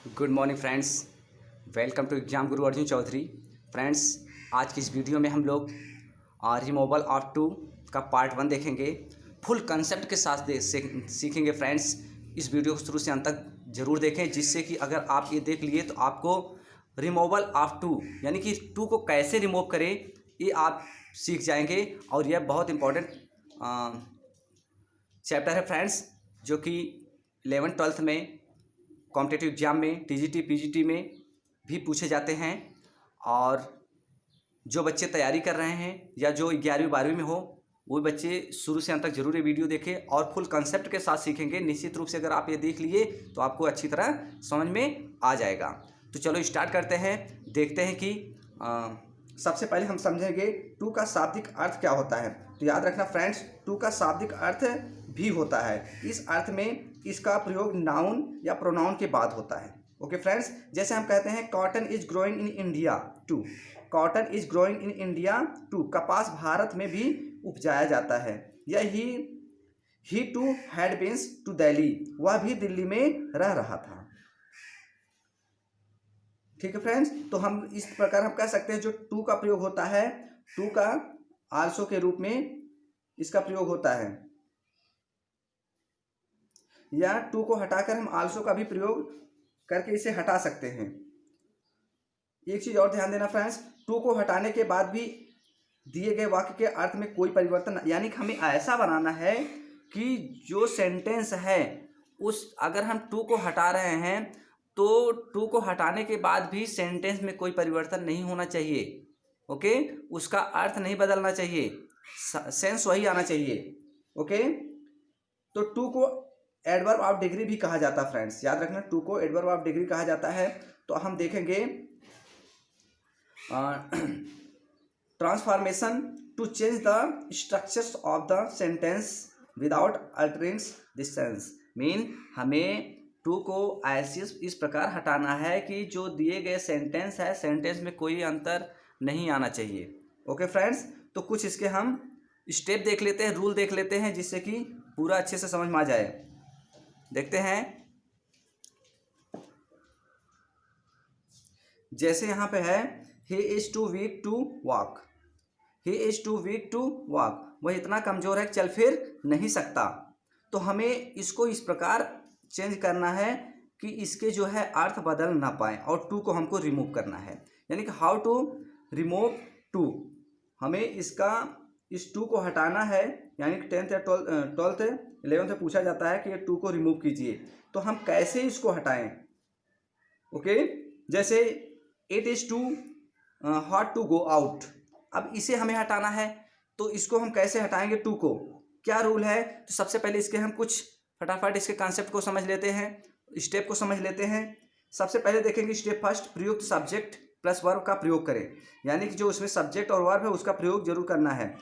Good morning friends. Welcome to Exam Guru Arjun Chaudhary. Friends, आज की इस वीडियो में हम लोग रिमूवल ऑफ टू का पार्ट 1 देखेंगे। फुल कंसेप्ट के साथ सीखेंगे फ्रेंड्स। इस वीडियो को शुरू से अंत तक जरूर देखें, जिससे कि अगर आप ये देख लिए तो आपको रिमूवल ऑफ टू यानी कि टू को कैसे रिमूव करें ये आप सीख जाएंगे। और यह बहुत इम्पोर्टेंट चैप्टर है फ्रेंड्स, जो कि 11th-12th में कॉम्पिटिटिव एग्जाम में टीजीटी पीजीटी में भी पूछे जाते हैं। और जो बच्चे तैयारी कर रहे हैं या जो 11वीं-12वीं में हो, वो बच्चे शुरू से अंत तक जरूर ये वीडियो देखें और फुल कंसेप्ट के साथ सीखेंगे। निश्चित रूप से अगर आप ये देख लिए तो आपको अच्छी तरह समझ में आ जाएगा। तो चलो स्टार्ट करते हैं। देखते हैं कि सबसे पहले हम समझेंगे टू का शाब्दिक अर्थ क्या होता है। तो याद रखना फ्रेंड्स, टू का शाब्दिक अर्थ भी होता है। इस अर्थ में इसका प्रयोग नाउन या प्रोनाउन के बाद होता है। ओके फ्रेंड्स, जैसे हम कहते हैं cotton is growing in India too, cotton is growing in India too, कपास भारत में भी उपजाया जाता है। या he too had been to Delhi, वह भी दिल्ली में रह रहा था। ठीक है फ्रेंड्स, तो हम इस प्रकार हम कह सकते हैं जो टू का प्रयोग होता है, टू का आल्सो के रूप में इसका प्रयोग होता है, या टू को हटाकर हम आल्सो का भी प्रयोग करके इसे हटा सकते हैं। एक चीज और ध्यान देना फ्रेंड्स, टू को हटाने के बाद भी दिए गए वाक्य के अर्थ में कोई परिवर्तन, यानी कि हमें ऐसा बनाना है कि जो सेंटेंस है उस अगर हम टू को हटा रहे हैं तो टू को हटाने के बाद भी सेंटेंस में कोई परिवर्तन नहीं होना चाहिए। ओके, उसका अर्थ नहीं बदलना चाहिए, सेंस वही आना चाहिए। ओके, तो टू को एडवर्ब ऑफ डिग्री भी कहा जाता है फ्रेंड्स। याद रखना, टू को एडवर्ब ऑफ डिग्री कहा जाता है। तो हम देखेंगे transformation to change the structures of the sentence without altering the sense. Mean हमें टू को ऐसे इस प्रकार हटाना है कि जो दिए गए सेंटेंस है, सेंटेंस में कोई अंतर नहीं आना चाहिए। ओके फ्रेंड्स, तो कुछ इसके हम स्टेप देख लेते हैं, रूल देख लेते हैं, जिससे कि पूरा अच्छे से समझ में आ जाए। देखते हैं, जैसे यहाँ पे है he is too weak to walk, he is too weak to walk, वह इतना कमजोर है कि चल फिर नहीं सकता। तो हमें इसको इस प्रकार चेंज करना है कि इसके जो है अर्थ बदल ना पाए और टू को हमको रिमूव करना है। यानी कि हाउ टू रिमूव टू, हमें इसका इस टू को हटाना है। यानी कि 10th या 12th 11th में पूछा जाता है कि ये टू को रिमूव कीजिए, तो हम कैसे इसको हटाएं। ओके, जैसे it is too hot to go out, अब इसे हमें हटाना है, तो इसको हम कैसे हटाएंगे टू को, क्या रूल है। तो सबसे पहले इसके हम कुछ फटाफट इसके कॉन्सेप्ट को समझ लेते हैं, स्टेप को समझ लेते हैं। सबसे पहले देखेंगे स्टेप फर्स्ट, प्रयुक्त सब्जेक्ट प्लस वर्ब का प्रयोग करें। यानी कि जो उसमें सब्जेक्ट और वर्ब है उसका प्रयोग जरूर करना है।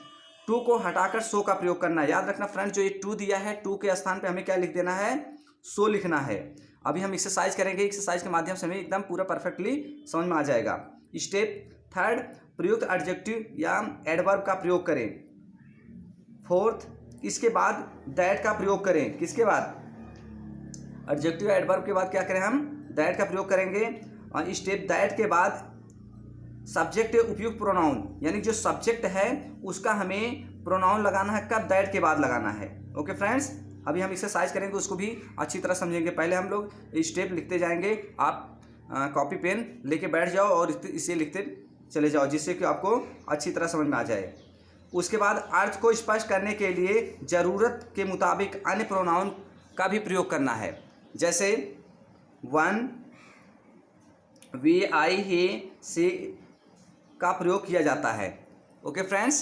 टू को हटाकर सो का प्रयोग करना है। याद रखना फ्रेंड, जो ये टू दिया है, टू के स्थान पे हमें क्या लिख देना है, सो लिखना है। अभी हम एक्सरसाइज करेंगे, एक्सरसाइज के माध्यम से हमें एकदम पूरा परफेक्टली समझ में आ जाएगा। स्टेप थर्ड, प्रयुक्त एडजेक्टिव या एडवर्ब का प्रयोग करें। फोर्थ, इसके बाद दैट का प्रयोग करें। किसके बाद, एडजेक्टिव एडवर्ब के बाद क्या करें, हम दैट का प्रयोग करेंगे। और स्टेप दैट के बाद सब्जेक्ट उपयुक्त प्रोनाउन, यानी जो सब्जेक्ट है उसका हमें प्रोनाउन लगाना है, कब, दैट के बाद लगाना है। ओके फ्रेंड्स, अभी हम एक्सरसाइज करेंगे, उसको भी अच्छी तरह समझेंगे। पहले हम लोग स्टेप लिखते जाएंगे, आप कॉपी पेन लेके बैठ जाओ और इसे लिखते चले जाओ, जिससे कि आपको अच्छी तरह समझ में आ जाए। उसके बाद अर्थ को स्पष्ट करने के लिए ज़रूरत के मुताबिक अन्य प्रोनाउन का भी प्रयोग करना है। जैसे वन, वी, आई, हे, से का प्रयोग किया जाता है। ओके फ्रेंड्स,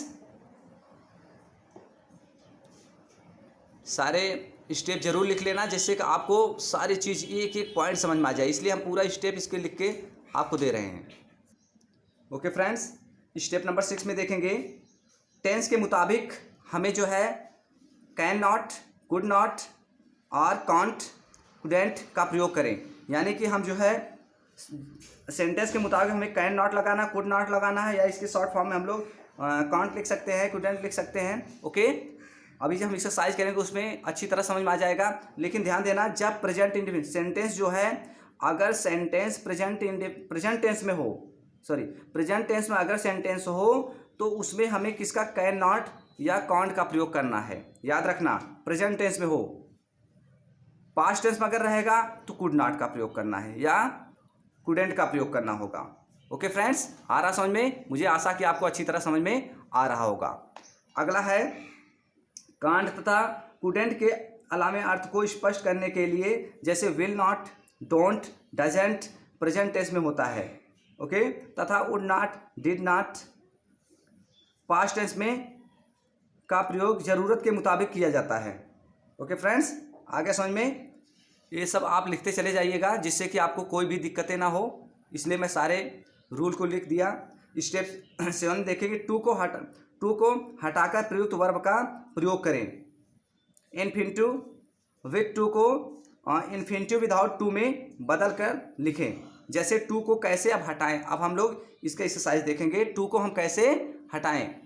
सारे स्टेप जरूर लिख लेना, जिससे कि आपको सारी चीज़ एक एक पॉइंट समझ में आ जाए, इसलिए हम पूरा स्टेप इसके लिख के आपको दे रहे हैं। ओके फ्रेंड्स, स्टेप नंबर 6 में देखेंगे, टेंस के मुताबिक हमें जो है कैन नॉट, कुड नॉट और कांट, कुडेंट का प्रयोग करें। यानी कि हम जो है सेंटेंस के मुताबिक हमें कैन नॉट लगाना, कुड नॉट लगाना है, या इसके शॉर्ट फॉर्म में हम लोग कांट लिख सकते हैं, कुडेंट लिख सकते हैं। ओके, अभी जब हम एक्सरसाइज करेंगे उसमें अच्छी तरह समझ में आ जाएगा। लेकिन ध्यान देना, जब प्रेजेंट इंडिफिनिट सेंटेंस जो है अगर सेंटेंस प्रेजेंट टेंस में हो, सॉरी प्रेजेंट टेंस में अगर सेंटेंस हो तो उसमें हमें किसका कैन नॉट या कांट का प्रयोग करना है। याद रखना, प्रेजेंट टेंस में हो। पास्ट टेंस में अगर रहेगा तो कुड नॉट का प्रयोग करना है या कुडेंट का प्रयोग करना होगा। ओके फ्रेंड्स, आ रहा समझ में? मुझे आशा कि आपको अच्छी तरह समझ में आ रहा होगा। अगला है कांट तथा कुडेंट के अलावे अर्थ को स्पष्ट करने के लिए, जैसे will not, don't, doesn't present tense में होता है। ओके, तथा would not, did not past tense में का प्रयोग जरूरत के मुताबिक किया जाता है। ओके फ्रेंड्स, आगे समझ में? ये सब आप लिखते चले जाइएगा जिससे कि आपको कोई भी दिक्कतें ना हो, इसलिए मैं सारे रूल को लिख दिया। स्टेप 7 देखेंगे, टू को हटाकर प्रयुक्त वर्ब का प्रयोग करें। इन्फिनिटिव विद टू को इन्फिनिटिव विदाउट टू में बदल कर लिखें। जैसे टू को कैसे अब हटाएं, अब हम लोग इसका एक्सरसाइज देखेंगे, टू को हम कैसे हटाएं।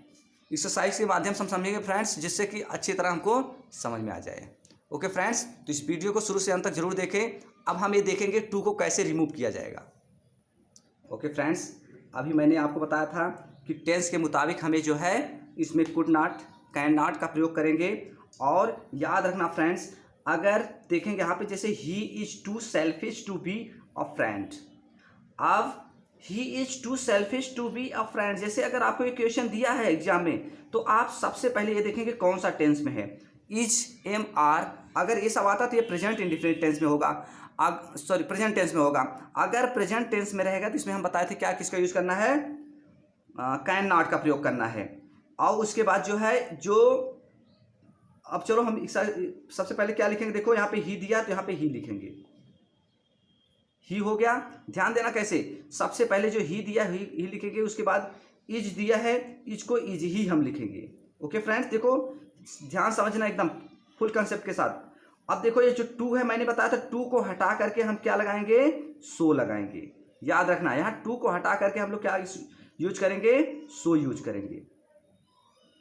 एक्सरसाइज के माध्यम से हम समझेंगे फ्रेंड्स, जिससे कि अच्छी तरह हमको समझ में आ जाए। ओके फ्रेंड्स, तो इस वीडियो को शुरू से अंत तक जरूर देखें। अब हम ये देखेंगे टू को कैसे रिमूव किया जाएगा। ओके फ्रेंड्स, अभी मैंने आपको बताया था कि टेंस के मुताबिक हमें जो है इसमें कुड नॉट, कैन नॉट का प्रयोग करेंगे। और याद रखना फ्रेंड्स, अगर देखेंगे यहाँ पे जैसे he is too selfish to be a friend. अब he is too selfish to be a friend, जैसे अगर आपको एक क्वेश्चन दिया है एग्जाम में तो आप सबसे पहले ये देखेंगे कौन सा टेंस में है। इज, एम, आर, अगर ये सब आता तो ये प्रेजेंट इंडिफिनिट टेंस में होगा, सॉरी प्रेजेंट टेंस में होगा। अगर प्रेजेंट टेंस में रहेगा तो इसमें हम बताए थे क्या किसका यूज करना है, कैन नॉट का प्रयोग करना है। और उसके बाद जो है जो, अब चलो हम सबसे पहले क्या लिखेंगे, देखो यहाँ पे ही दिया तो यहाँ पे ही लिखेंगे, ही हो गया। ध्यान देना कैसे, सबसे पहले जो ही दिया ही लिखेंगे, उसके बाद इज दिया है, इज को इज ही हम लिखेंगे। ओके फ्रेंड्स, देखो ध्यान समझना एकदम फुल कंसेप्ट के साथ। अब देखो ये जो टू है मैंने बताया था, टू को हटा करके हम क्या लगाएंगे, सो लगाएंगे। याद रखना, यहाँ टू को हटा करके हम लोग क्या यूज करेंगे, सो यूज करेंगे।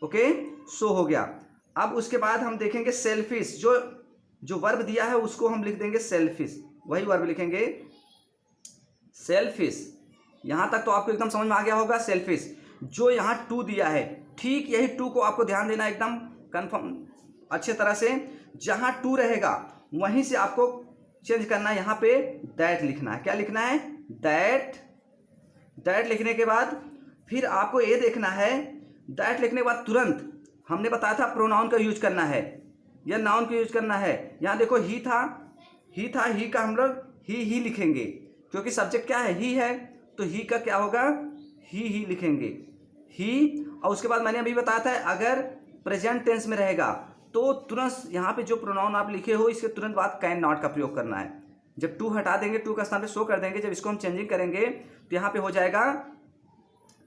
ओके, सो हो गया। अब उसके बाद हम देखेंगे सेल्फिश, जो वर्ब दिया है उसको हम लिख देंगे सेल्फिश, वही वर्ब लिखेंगे सेल्फिश। यहां तक तो आपको एकदम समझ में आ गया होगा। सेल्फिश जो यहाँ टू दिया है, ठीक यही टू को आपको ध्यान देना एकदम कंफर्म अच्छे तरह से। जहां टू रहेगा वहीं से आपको चेंज करना है, यहाँ पे दैट लिखना है। क्या लिखना है, दैट। दैट लिखने के बाद फिर आपको ये देखना है, दैट लिखने के बाद तुरंत हमने बताया था प्रोनाउन का यूज करना है या नाउन का यूज करना है। यहाँ देखो ही था, ही का हम लोग ही लिखेंगे, क्योंकि सब्जेक्ट क्या है, ही है, तो ही का क्या होगा, ही लिखेंगे, ही। और उसके बाद मैंने अभी बताया था अगर प्रेजेंट टेंस में रहेगा तो तुरंत यहाँ पे जो प्रोनाउन आप लिखे हो इसके तुरंत बाद कैन नॉट का प्रयोग करना है। जब टू हटा देंगे, टू का स्थान पे सो कर देंगे, जब इसको हम चेंजिंग करेंगे तो यहाँ पे हो जाएगा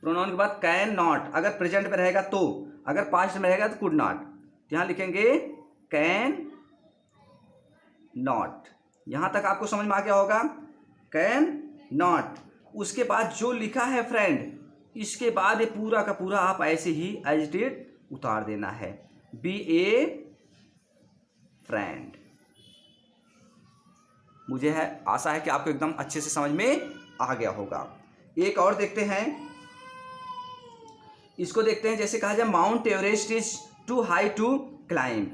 प्रोनाउन के बाद कैन नॉट, अगर प्रेजेंट में रहेगा तो, अगर पास्ट में रहेगा तो कुड नॉट, तो यहाँ लिखेंगे कैन नॉट। यहाँ तक आपको समझ में आ गया होगा, कैन नॉट। उसके बाद जो लिखा है फ्रेंड, इसके बाद ये पूरा का पूरा आप ऐसे ही एज इट इज उतार देना है, बी ए फ्रेंड। मुझे है आशा है कि आपको एकदम अच्छे से समझ में आ गया होगा। एक और देखते हैं, इसको देखते हैं। जैसे कहा जाए Mount Everest is too high to climb,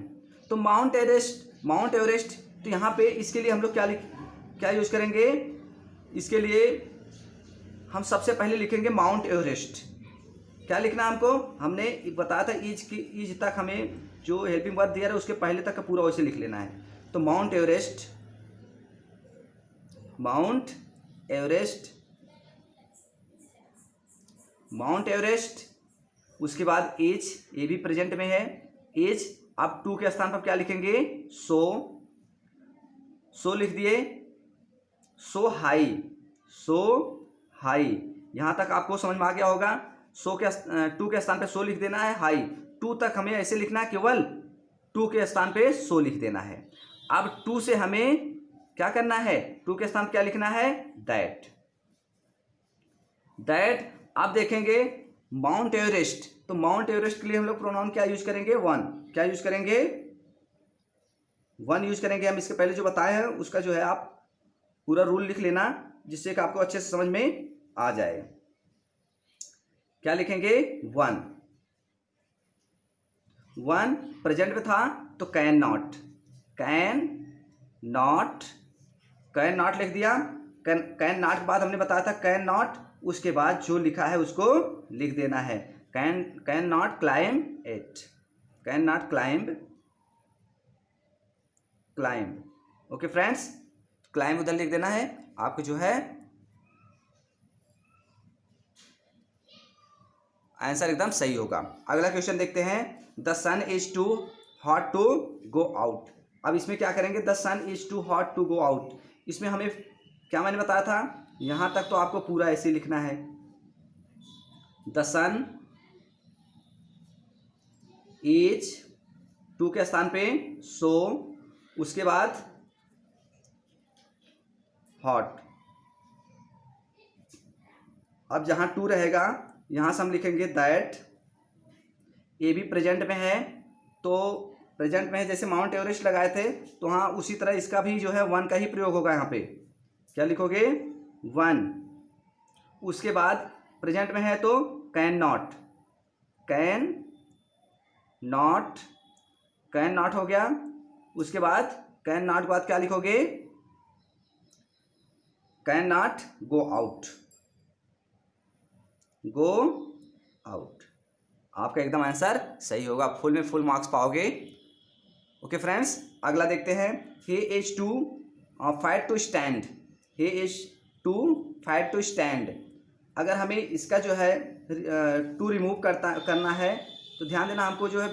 तो माउंट एवरेस्ट, तो यहाँ पे इसके लिए हम लोग क्या यूज करेंगे, इसके लिए हम सबसे पहले लिखेंगे माउंट एवरेस्ट। क्या लिखना हमको, हमने बताया था इज तक हमें जो हेल्पिंग वर्ब दिया है उसके पहले तक का पूरा वैसे लिख लेना है। तो माउंट एवरेस्ट, उसके बाद एज, ये भी प्रेजेंट में है, एज। अब टू के स्थान पर क्या लिखेंगे, सो लिख दिए, सो हाई। यहां तक आपको समझ में आ गया होगा। टू के स्थान पे सो लिख देना है, हाई। टू तक हमें ऐसे लिखना है, केवल टू के स्थान पे सो लिख देना है। अब टू से हमें क्या करना है, टू के स्थान पे क्या लिखना है, दैट। आप देखेंगे माउंट एवरेस्ट, तो माउंट एवरेस्ट के लिए हम लोग प्रोनाउन क्या यूज करेंगे, वन। क्या यूज करेंगे, वन यूज करेंगे हम। इसके पहले जो बताए हैं उसका जो है आप पूरा रूल लिख लेना जिससे कि आपको अच्छे से समझ में आ जाए। क्या लिखेंगे? वन। वन प्रेजेंट में था तो can not, can not, can not लिख दिया। कैन नॉट के बाद हमने बताया था कैन नॉट, उसके बाद जो लिखा है उसको लिख देना है। Can not climb it, can not climb. Okay friends, climb उधर लिख देना है। आपको जो है आंसर एकदम सही होगा। अगला क्वेश्चन देखते हैं। The sun is too hot to go out. अब इसमें क्या करेंगे? The sun is too hot to go out. इसमें हमें क्या मैंने बताया था, यहां तक तो आपको पूरा ऐसे ही लिखना है। द सन इज, टू के स्थान पे सो, उसके बाद हॉट। अब जहां टू रहेगा यहां से हम लिखेंगे दैट। ए भी प्रेजेंट में है, तो प्रेजेंट में है, जैसे माउंट एवरेस्ट लगाए थे तो हाँ उसी तरह इसका भी जो है वन का ही प्रयोग होगा। यहाँ पे क्या लिखोगे? वन। उसके बाद प्रेजेंट में है तो can not, can not, can not हो गया। उसके बाद कैन नॉट के बाद क्या लिखोगे? Can not go out, go out. आपका एकदम आंसर सही होगा, फुल में फुल मार्क्स पाओगे। ओके फ्रेंड्स, अगला देखते हैं। He is to fight to stand, he is to fight to stand. अगर हमें इसका जो है टू रिमूव करना है तो ध्यान देना, हमको जो है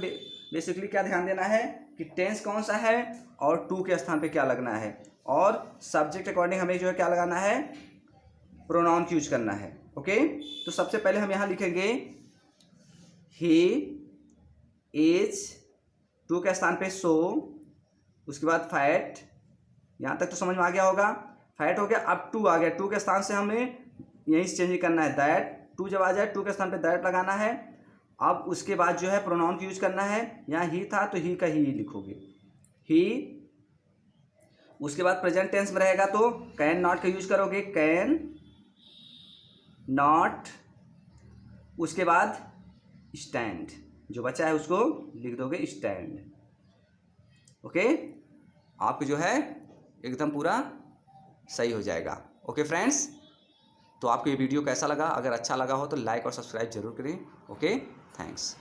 बेसिकली क्या ध्यान देना है कि टेंस कौन सा है और टू के स्थान पे क्या लगना है, और सब्जेक्ट अकॉर्डिंग हमें जो है क्या लगाना है? प्रोनाउन यूज करना है। ओके, तो सबसे पहले हम यहाँ लिखेंगे ही इज, टू के स्थान पे सो, उसके बाद फैट। यहाँ तक तो समझ में आ गया होगा। फैट हो गया, अब टू आ गया, टू के स्थान से हमें यहीं से चेंज करना है दैट। टू जब आ जाए टू के स्थान पे दैट लगाना है। अब उसके बाद जो है प्रोनाउन यूज करना है। यहाँ ही था तो ही का ही लिखोगे, ही। उसके बाद प्रेजेंट टेंस में रहेगा तो कैन नॉट का यूज करोगे, कैन नॉट। उसके बाद स्टैंड, जो बचा है उसको लिख दोगे स्टैंड। ओके, आपको जो है एकदम पूरा सही हो जाएगा। ओके फ्रेंड्स, तो आपको ये वीडियो कैसा लगा? अगर अच्छा लगा हो तो लाइक और सब्सक्राइब जरूर करें। Okay, thanks.